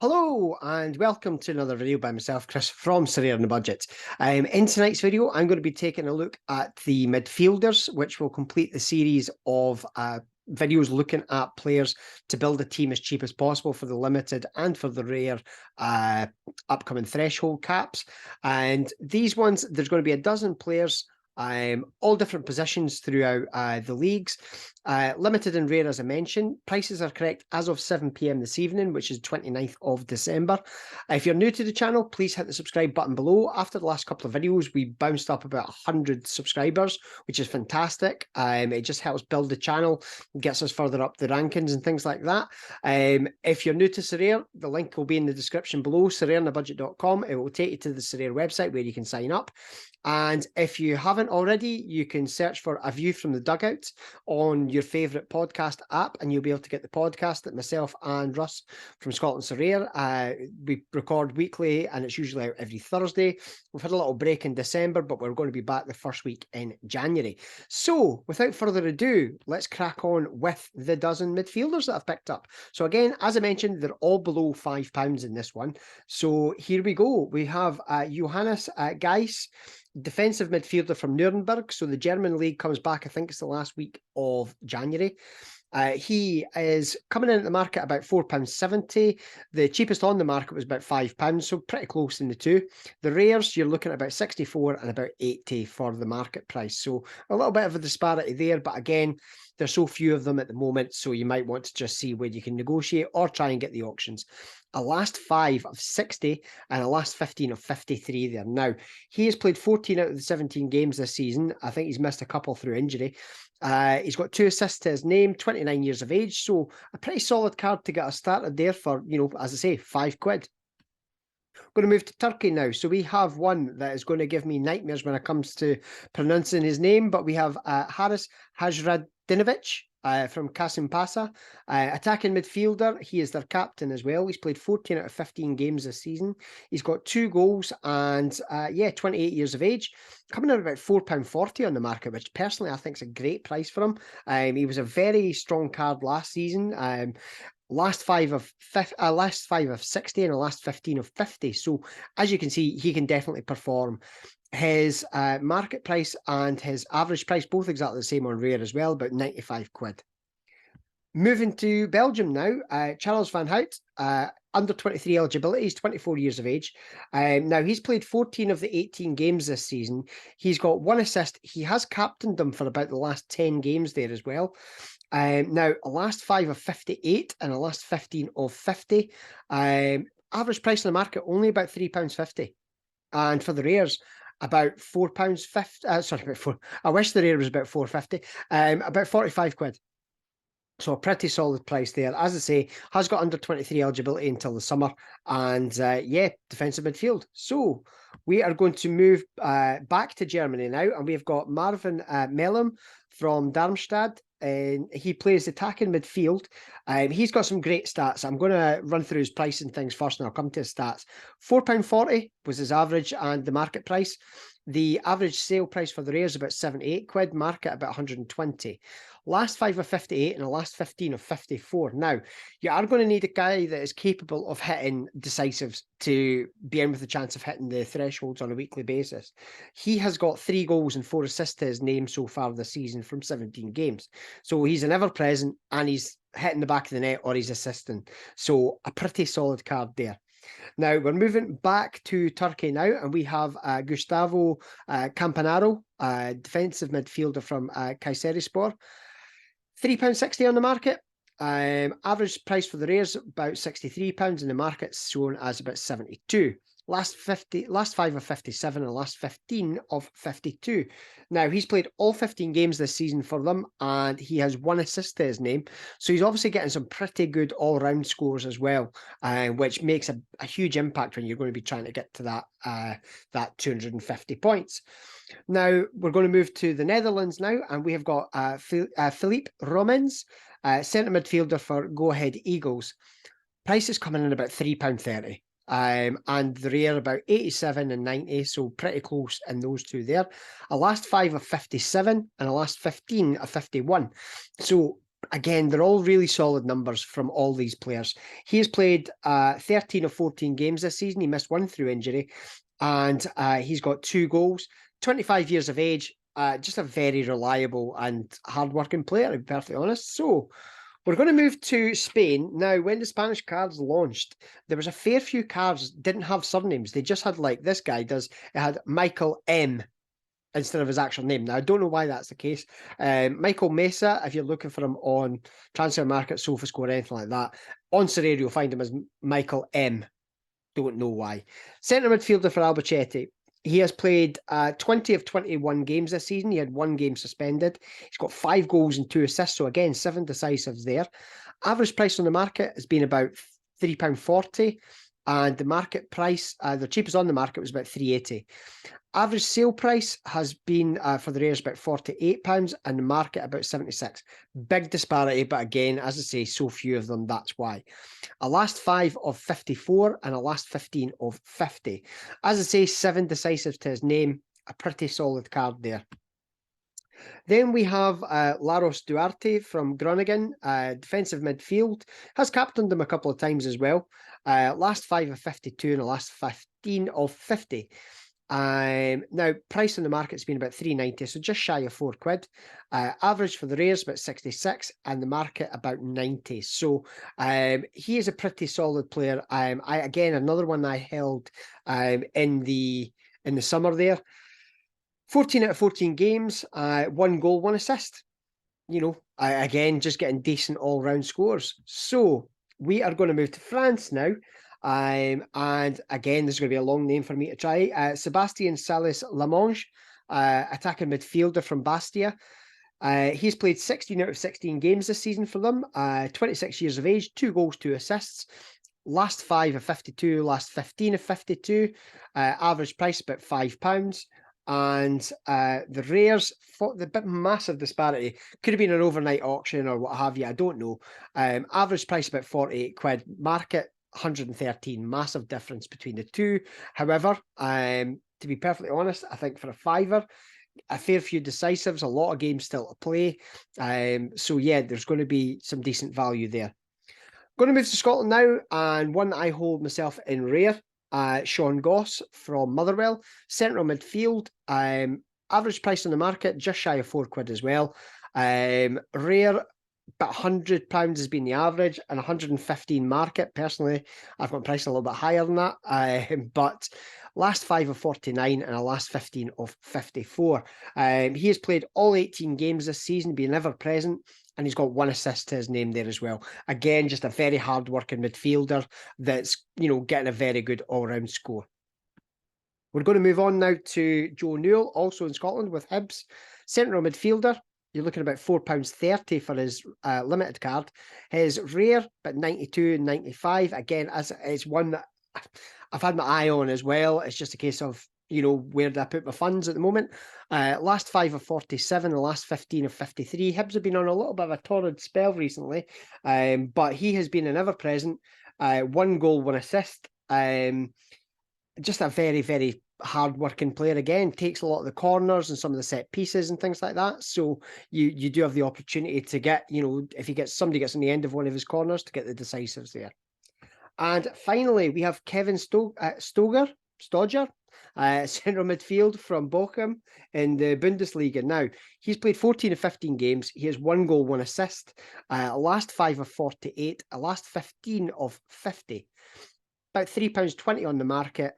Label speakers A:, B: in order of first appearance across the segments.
A: Hello and welcome to another video by myself, Chris from Sorare on the Budget. In tonight's video, I'm going to be taking a look at the midfielders, which will complete the series of videos looking at players to build a team as cheap as possible for the limited and for the rare upcoming threshold caps. And these ones, there's going to be a dozen players, all different positions throughout the leagues. Limited and rare, as I mentioned. Prices are correct as of 7 p.m. this evening, which is 29th of December. If you're new to the channel, please hit the subscribe button below. After the last couple of videos, we bounced up about 100 subscribers, which is fantastic. It just helps build the channel, gets us further up the rankings and things like that. If you're new to Sorare, the link will be in the description below, sorareonthebudget.com. It will take you to the Sorare website where you can sign up. And if you haven't already, you can search for A View from the Dugout on your favourite podcast app, and you'll be able to get the podcast that myself and Russ from Scotland Sorare, we record weekly, and it's usually out every Thursday. We've had a little break in December, but we're going to be back the first week in January. So without further ado, let's crack on with the dozen midfielders that I've picked up. So again, as I mentioned, they're all below £5 in this one. So here we go. We have Johannes Geis, defensive midfielder from Nuremberg. So the German league comes back, I think it's the last week of January. He is coming in at the market about £4.70. The cheapest on the market was about £5, so pretty close in the two. The rares, you're looking at about 64 and about 80 for the market price. So a little bit of a disparity there, but again, there's so few of them at the moment, so you might want to just see where you can negotiate or try and get the auctions. A last 5 of 60 and a last 15 of 53 there. Now, he has played 14 out of the 17 games this season. I think he's missed a couple through injury. He's got 2 assists to his name, 29 years of age, so a pretty solid card to get us started there for, as I say, £5. Going to move to Turkey now. So we have one that is going to give me nightmares when it comes to pronouncing his name, but we have Haris Hajradinovic from Kasimpasa, attacking midfielder. He is their captain as well. He's played 14 out of 15 games this season. He's got 2 goals and 28 years of age. Coming in about £4.40 on the market, which personally I think is a great price for him. He was a very strong card last season. Last 5 of 60 and a last 15 of 50. So as you can see, he can definitely perform. His market price and his average price, both exactly the same on rare as well, about £95. Moving to Belgium now, Charles van Hout, under 23 eligibility, he's 24 years of age. Now, he's played 14 of the 18 games this season. He's got 1 assist. He has captained them for about the last 10 games there as well. Now, a last 5 of 58 and a last 15 of 50. Average price in the market, only about £3.50. And for the rares, about £4.50. Sorry, about 4. I wish the rare was about £4.50. About £45. So a pretty solid price there. As I say, has got under 23 eligibility until the summer. And defensive midfield. So we are going to move back to Germany now. And we've got Marvin Mellum from Darmstadt. And he plays attacking midfield. He's got some great stats. I'm going to run through his price and things first, and I'll come to his stats. £4.40 was his average and the market price. The average sale price for the rare is about £78, market about 120. Last 5 of 58 and a last 15 of 54. Now, you are going to need a guy that is capable of hitting decisives to be in with a chance of hitting the thresholds on a weekly basis. He has got 3 goals and 4 assists to his name so far this season from 17 games. So he's an ever-present, and he's hitting the back of the net or he's assisting. So a pretty solid card there. Now, we're moving back to Turkey now, and we have Gustavo Campanaro, defensive midfielder from Kayserispor. £3.60 on the market. Average price for the rares about £63, and the market's shown as about 72. Last 5 of 57 and last 15 of 52. Now, he's played all 15 games this season for them, and he has 1 assist to his name. So he's obviously getting some pretty good all-round scores as well, which makes a huge impact when you're going to be trying to get to that 250 points. Now, we're going to move to the Netherlands now, and we have got Philippe Romans, centre midfielder for Go Ahead Eagles. Price is coming in about £3.30. And the rare about 87 and 90, so pretty close in those two there. A last 5 of 57 and a last 15 of 51. So again, they're all really solid numbers from all these players. He has played 13 of 14 games this season. He missed one through injury, and he's got 2 goals. 25 years of age, just a very reliable and hard-working player, to be perfectly honest. So we're going to move to Spain. Now, when the Spanish cards launched, there was a fair few cards didn't have surnames. They just had, like this guy does, it had Michael M instead of his actual name. Now, I don't know why that's the case. Michael Mesa, if you're looking for him on Transfer Market, SofaScore, or anything like that, on Sorare, you'll find him as Michael M. Don't know why. Centre midfielder for Albacete. He has played 20 of 21 games this season. He had 1 game suspended. He's got 5 goals and 2 assists. So again, 7 decisives there. Average price on the market has been about £3.40. And the market price, the cheapest on the market was about £3.80. Average sale price has been for the rares about £48 and the market about 76. Big disparity, but again, as I say, so few of them, that's why. A last 5 of 54 and a last 15 of 50. As I say, 7 decisives to his name, a pretty solid card there. Then we have Laros Duarte from Groningen, defensive midfield. Has captained him a couple of times as well. Last 5 of 52 and a last 15 of 50. Now, price on the market's been about £3.90, so just shy of £4. Average for the rares about 66, and the market about 90. So he is a pretty solid player. Again, another one I held in the summer there. 14 out of 14 games, 1 goal, 1 assist. You know, again, just getting decent all-round scores. So we are going to move to France now. And again, this is going to be a long name for me to try. Sebastian Salis Lamonge, attacking midfielder from Bastia. He's played 16 out of 16 games this season for them. 26 years of age, 2 goals, 2 assists. Last 5 of 52, last 15 of 52. Average price about £5. And the rares, the bit massive disparity, could have been an overnight auction or what have you, I don't know. Average price about £48, market 113, massive difference between the two. However, to be perfectly honest, I think for a fiver, a fair few decisives, a lot of games still to play. So yeah, there's going to be some decent value there. Going to move to Scotland now, and one I hold myself in rare. Sean Goss from Motherwell, central midfield. Average price on the market just shy of £4 as well. Rare, about £100 has been the average, and 115 market. Personally, I've got priced a little bit higher than that. But last 5 of 49 and a last 15 of 54. He has played all 18 games this season, being ever present, and he's got 1 assist to his name there as well. Again, just a very hard-working midfielder that's, you know, getting a very good all-round score. We're going to move on now to Joe Newell, also in Scotland with Hibs. Central midfielder. You're looking at about £4.30 for his limited card. His rare, about 92 and 95. Again, as it's one that I've had my eye on as well. It's just a case of, you know, where do I put my funds at the moment? Last 5 of 47, the last 15 of 53. Hibs have been on a little bit of a torrid spell recently, but he has been an ever-present. 1 goal, 1 assist. Just a very, very hard-working player. Again, takes a lot of the corners and some of the set pieces and things like that. So you do have the opportunity to get, you know, if he gets somebody gets on the end of one of his corners, to get the decisives there. And finally, we have Kevin Stodger, central midfield from Bochum in the Bundesliga. Now, he's played 14 of 15 games. He has 1 goal, 1 assist. Last 5 of 48, a last 15 of 50. About £3.20 on the market.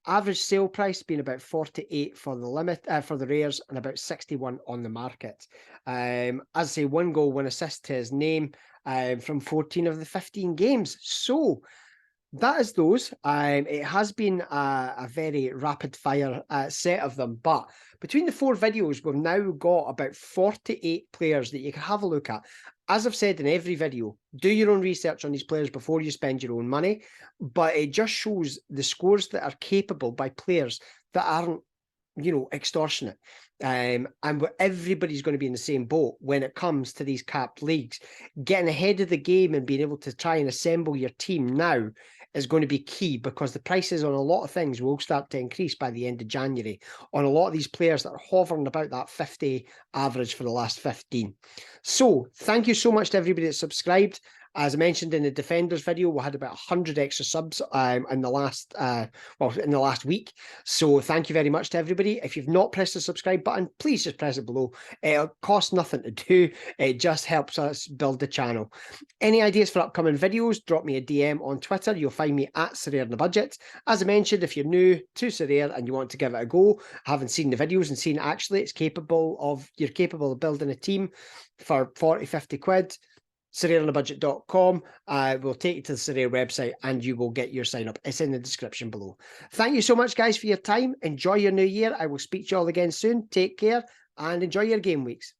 A: Average sale price being about 48 for the limit for the rares, and about 61 on the market. As I say, 1 goal, 1 assist to his name from 14 of the 15 games. So that is those. It has been a very rapid fire set of them, but between the 4 videos, we've now got about 48 players that you can have a look at. As I've said in every video, do your own research on these players before you spend your own money, but it just shows the scores that are capable by players that aren't extortionate. And everybody's going to be in the same boat when it comes to these capped leagues. Getting ahead of the game and being able to try and assemble your team now is going to be key, because the prices on a lot of things will start to increase by the end of January on a lot of these players that are hovering about that 50 average for the last 15. So thank you so much to everybody that subscribed. As I mentioned in the Defenders video, we had about 100 extra subs in the last week. So thank you very much to everybody. If you've not pressed the subscribe button, please just press it below. It'll cost nothing to do. It just helps us build the channel. Any ideas for upcoming videos, drop me a DM on Twitter. You'll find me at Sorare on the Budget. As I mentioned, if you're new to Sorare and you want to give it a go, haven't seen the videos and seen actually you're capable of building a team for 40, 50 quid, SorareOnABudget.com will take you to the Sorare website and you will get your sign up. It's in the description below. Thank you so much, guys, for your time. Enjoy your new year. I will speak to you all again soon. Take care and enjoy your game weeks.